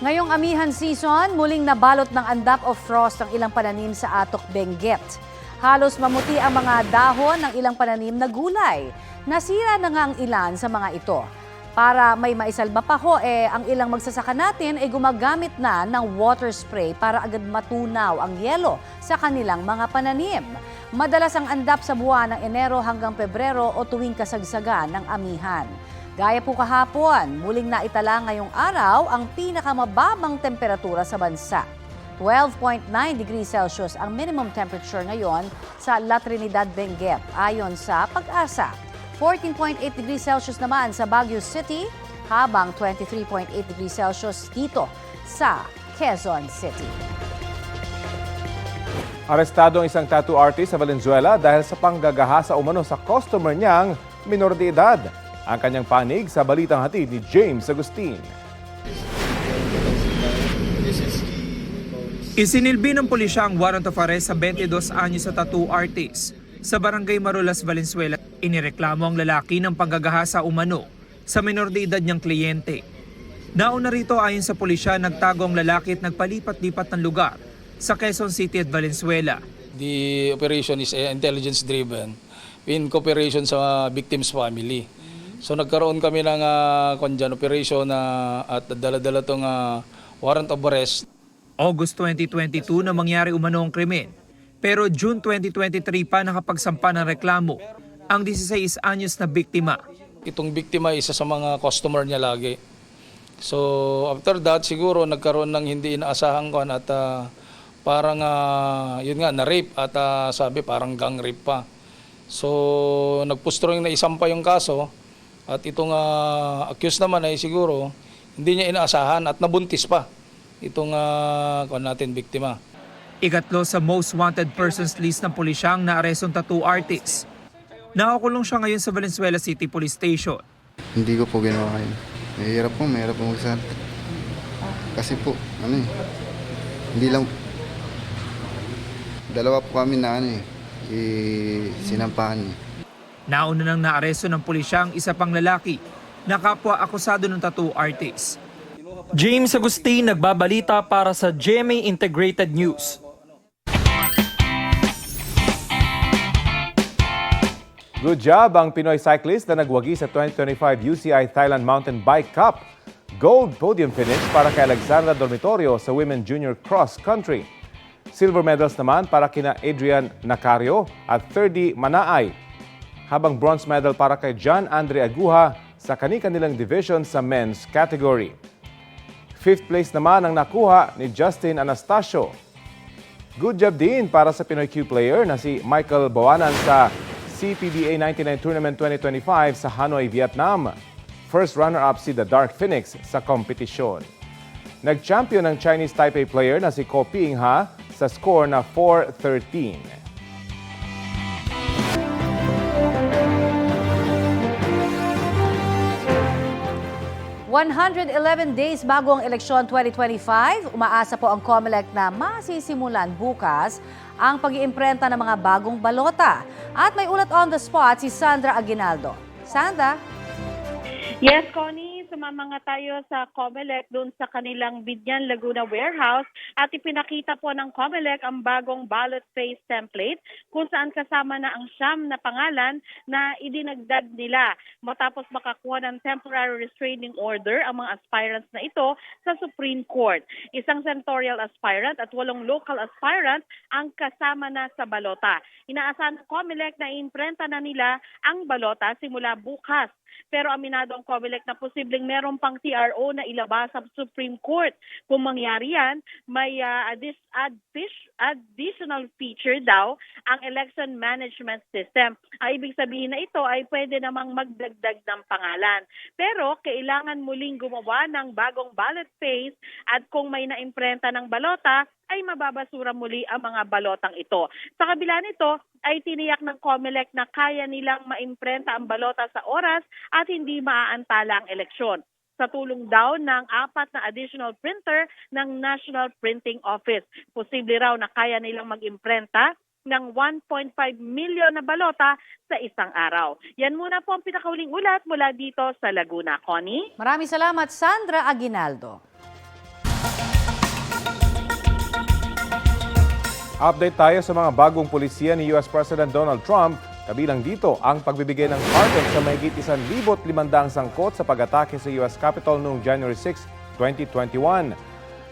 Ngayong amihan season, muling nabalot ng andap of frost ang ilang pananim sa Atok, Benguet. Halos mamuti ang mga dahon ng ilang pananim na gulay. Nasira na nga ang ilan sa mga ito. Para may maisalba pa ho, ang ilang magsasaka natin ay gumagamit na ng water spray para agad matunaw ang yelo sa kanilang mga pananim. Madalas ang andap sa buwan ng Enero hanggang Pebrero o tuwing kasagsagan ng amihan. Gaya po kahapon, muling naitala ngayong araw ang pinakamababang temperatura sa bansa. 12.9 degrees Celsius ang minimum temperature ngayon sa La Trinidad, Benguet, ayon sa Pag-asa. 14.8 degrees Celsius naman sa Baguio City, habang 23.8 degrees Celsius dito sa Quezon City. Arestado ang isang tattoo artist sa Valenzuela dahil sa panggagahasa umano sa customer niyang minor de edad. Ang kanyang panig sa balitang hatid ni James Agustin. Isinilbi ng pulisya ang warrant of arrest sa 22 anyos sa tattoo artist. Sa barangay Marulas, Valenzuela, inireklamo ang lalaki ng panggagahasa umano sa minor de edad niyang kliyente. Nauna rito ayon sa pulisya, nagtago ang lalaki at nagpalipat-lipat ng lugar sa Quezon City at Valenzuela. The operation is intelligence-driven in cooperation sa victim's family. So nagkaroon kami ng operation at dala-dala itong warrant of arrest. August 2022 na mangyari umano ang krimen. Pero June 2023 pa nakapagsampa ng reklamo ang 16 anyos na biktima. Itong biktima isa sa mga customer niya lagi. So after that siguro nagkaroon ng hindi inaasahang kon at parang yun nga na-rape at sabi parang gang rape pa. So nagpustro yung naisampa yung kaso. At itong accused naman ay siguro hindi niya inaasahan at nabuntis pa itong biktima. Ikatlo sa most wanted persons list ng pulisyang naarestong tattoo artist. Nakakulong siya ngayon sa Valenzuela City Police Station. Hindi ko po ginawa yun. Mahirap po magsabi. Kasi po, hindi lang, dalawa po kami na sinampahan. Nauna nang naaresto ng pulisya ang isa pang lalaki na kapwa akusado ng tattoo artist. James Agustin, nagbabalita para sa GMA Integrated News. Good job ang Pinoy cyclist na nagwagi sa 2025 UCI Thailand Mountain Bike Cup. Gold podium finish para kay Alexandra Dormitorio sa Women Junior Cross Country. Silver medals naman para kina Adrian Nacario at Thirdy Manaay. Habang bronze medal para kay John Andre Aguha sa kani-kanilang division sa men's category. Fifth place naman ang nakuha ni Justin Anastasio. Good job din para sa Pinoy Q player na si Michael Bawanan sa CPBA 99 Tournament 2025 sa Hanoi, Vietnam. First runner-up si The Dark Phoenix sa kompetisyon. Nag-champion ang Chinese Taipei player na si Ko Ping-ha sa score na 4-13. 111 days bago ang eleksyon 2025, umaasa po ang COMELEC na masisimulan bukas ang pag-iimprenta ng mga bagong balota. At may ulat on the spot si Sandra Aguinaldo. Sandra? Yes, Connie, sumama nga tayo sa COMELEC doon sa kanilang Binyan, Laguna warehouse at ipinakita po ng COMELEC ang bagong ballot face template kung saan kasama na ang siyam na pangalan na idinagdag nila matapos makakuha ng temporary restraining order ang mga aspirants na ito sa Supreme Court. Isang senatorial aspirant at 8 local aspirant ang kasama na sa balota. Inaasahan ng COMELEC na imprenta na nila ang balota simula bukas. Pero aminado ang COMELEC na posibleng meron pang TRO na ilabas sa Supreme Court. Kung mangyari yan, may additional feature daw ang election management system. Ay ibig sabihin na ito ay pwede namang magdagdag ng pangalan. Pero kailangan muling gumawa ng bagong ballot face at kung may naimprenta ng balota, ay mababasura muli ang mga balotang ito. Sa kabila nito, ay tiniyak ng COMELEC na kaya nilang maimprenta ang balota sa oras at hindi maaantala ang eleksyon. Sa tulong daw ng 4 na additional printer ng National Printing Office. Posible raw na kaya nilang mag-imprenta ng 1.5 milyon na balota sa isang araw. Yan muna po ang pinakauling ulat mula dito sa Laguna. Connie? Maraming salamat, Sandra Aguinaldo. Update tayo sa mga bagong pulisiya ni US President Donald Trump. Kabilang dito ang pagbibigay ng pardon sa mahigit 1,500 sangkot sa pag-atake sa US Capitol noong January 6, 2021.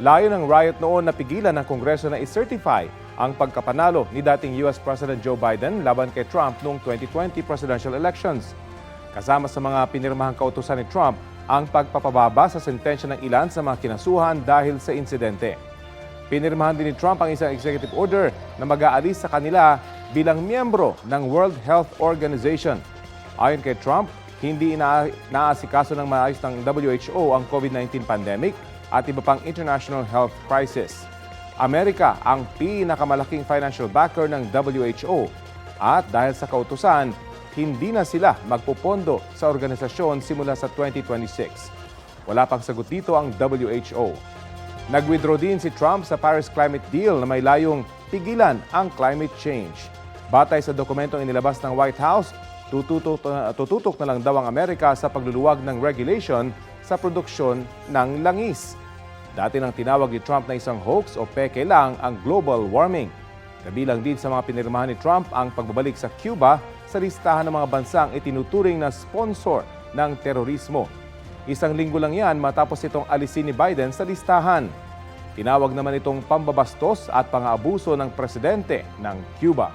Layo ng riot noon na pigilan ng Kongreso na i-certify ang pagkapanalo ni dating US President Joe Biden laban kay Trump noong 2020 presidential elections. Kasama sa mga pinirmahang kautusan ni Trump ang pagpapababa sa sentensya ng ilan sa mga kinasuhan dahil sa insidente. Pinirmahan din ni Trump ang isang executive order na mag-aalis sa kanila bilang miyembro ng World Health Organization. Ayon kay Trump, hindi naasikaso ng maayos ng WHO ang COVID-19 pandemic at iba pang international health crisis. Amerika ang pinakamalaking financial backer ng WHO at dahil sa kautusan, hindi na sila magpupondo sa organisasyon simula sa 2026. Wala pang sagot dito ang WHO. Nag-withdraw din si Trump sa Paris Climate Deal na may layong pigilan ang climate change. Batay sa dokumentong inilabas ng White House, tututok na lang daw ang Amerika sa pagluluwag ng regulation sa produksyon ng langis. Dati nang tinawag ni Trump na isang hoax o peke lang ang global warming. Kabilang din sa mga pinirmahan ni Trump ang pagbabalik sa Cuba sa listahan ng mga bansang itinuturing na sponsor ng terorismo. Isang linggo lang yan matapos itong alisin ni Biden sa listahan. Tinawag naman itong pambabastos at pang-aabuso ng presidente ng Cuba.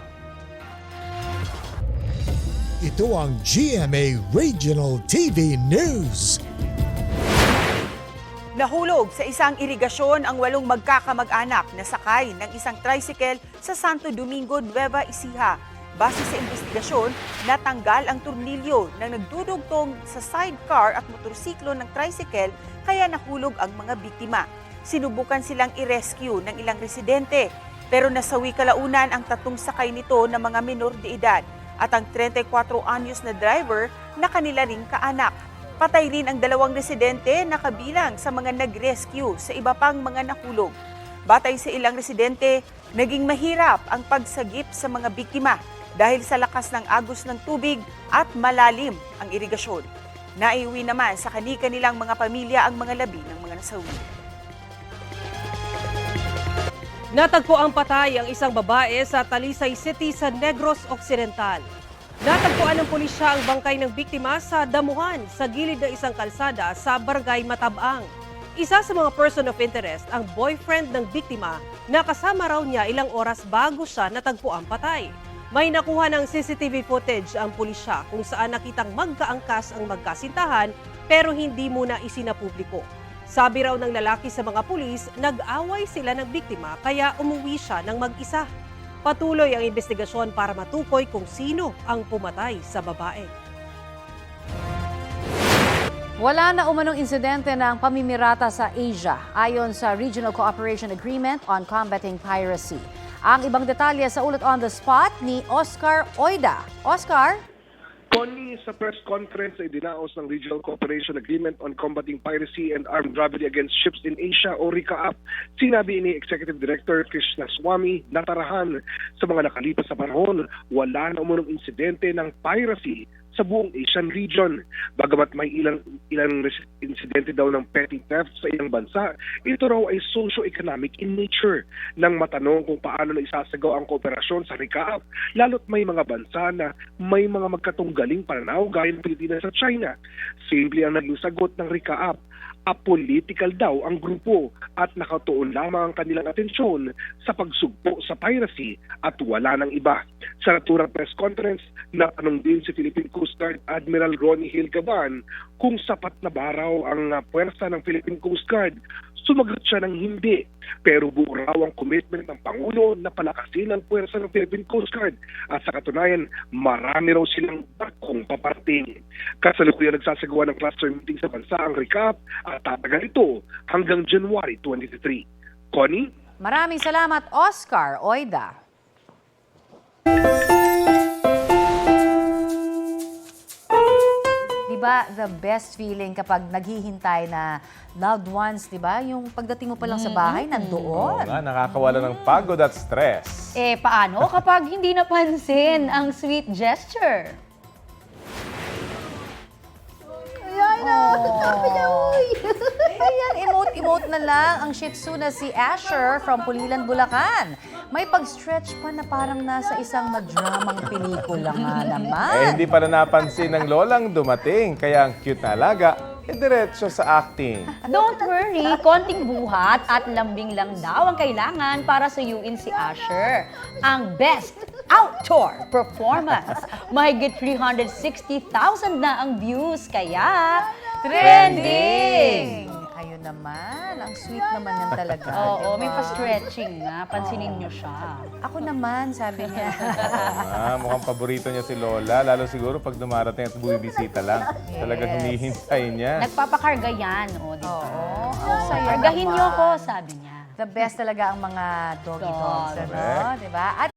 Ito ang GMA Regional TV News. Nahulog sa isang irigasyon ang 8 magkakamag-anak na sakay ng isang tricycle sa Santo Domingo, Nueva Ecija. Base sa investigasyon, natanggal ang tornilyo na nagdudugtong sa sidecar at motorsiklo ng tricycle kaya nahulog ang mga biktima. Sinubukan silang i-rescue ng ilang residente pero nasawi kalaunan ang 3 sakay nito na mga minor de edad at ang 34 anyos na driver na kanila ring kaanak. Patay rin ang 2 residente na kabilang sa mga nag-rescue sa iba pang mga nahulog. Batay sa ilang residente, naging mahirap ang pagsagip sa mga biktima dahil sa lakas ng agos ng tubig at malalim ang irigasyon. Naiuwi naman sa kani-kanilang mga pamilya ang mga labi ng mga nasawi. Natagpo ang patay ang isang babae sa Talisay City sa Negros Occidental. Natagpuan ng pulisya ang bangkay ng biktima sa damuhan sa gilid ng isang kalsada sa Barangay Matabang. Isa sa mga person of interest ang boyfriend ng biktima na kasama raw niya ilang oras bago siya natagpo ang patay. May nakuha ng CCTV footage ang pulisya kung saan nakitang magkaangkas ang magkasintahan pero hindi muna isinapubliko. Sabi raw ng lalaki sa mga pulis, nag-away sila ng biktima kaya umuwi siya ng mag-isa. Patuloy ang investigasyon para matukoy kung sino ang pumatay sa babae. Wala na umanong insidente ng pamimirata sa Asia ayon sa Regional Cooperation Agreement on Combating Piracy. Ang ibang detalye sa ulat on the spot ni Oscar Oida. Oscar? Connie, sa press conference ay dinaos ng Regional Cooperation Agreement on Combating Piracy and Armed Robbery Against Ships in Asia o RICAAP. Sinabi ni Executive Director Krishnaswamy natarahan sa mga nakalipas na panahon, wala na umunong insidente ng piracy sa buong Asian region. Bagamat may ilang insidente daw ng petty theft sa ilang bansa, ito raw ay socio-economic in nature. Nang matanong kung paano na isasagaw ang kooperasyon sa RICAAP, lalo't may mga bansa na may mga magkatunggaling pananaw gaya ng Pilipinas at China. Simple ang naging sagot ng RICAAP. Apolitical daw ang grupo at nakatuon lamang ang kanilang atensyon sa pagsugpo sa piracy at wala ng iba. Sa naturang press conference, natanong din si Philippine Coast Guard Admiral Ronnie Hill Gavan kung sapat na ba raw ang puwersa ng Philippine Coast Guard. Sumagot siya ng hindi, pero buo raw ang commitment ng Pangulo na palakasin ang puwersa ng Philippine Coast Guard at sa katunayan, marami raw silang barkong paparating. Kasalukuyan nagsasagawa ng cluster meeting sa bansa ang RICAAP at tatagal ito hanggang January 23. Connie? Maraming salamat, Oscar Oida. Diba, the best feeling kapag naghihintay na loved ones, diba? Yung pagdating mo pa lang sa bahay, nandoon. Oo nga, nakakawala ng pagod at stress. Eh, paano kapag hindi napansin ang sweet gesture? Ayan na, sabi niya, uy. Ayan, emote na lang ang Shih Tzu na si Asher from Pulilan, Bulacan. May pag-stretch pa na parang nasa isang madramang pelikula nga naman. Hindi pa na napansin ng lolang dumating, kaya ang cute na alaga, diretso sa acting. Don't worry, konting buhat at lambing lang daw ang kailangan para suyuin si Asher. Ang best outdoor performance. Mahigit 360,000 na ang views, kaya trending! Ayun naman, ang sweet naman yan talaga. Oo, diba? may pa-stretching nga. Pansinin niyo siya. Ako naman, sabi niya. Mukhang paborito niya si Lola, lalo siguro pag dumarating at bumibisita lang. Talagang humihintay niya. Nagpapakarga yan, o, di ba? Oo, ang saya Kargahin naman. niyo ko, sabi niya. The best talaga ang mga doggy dogs, ano? Correct. Diba? At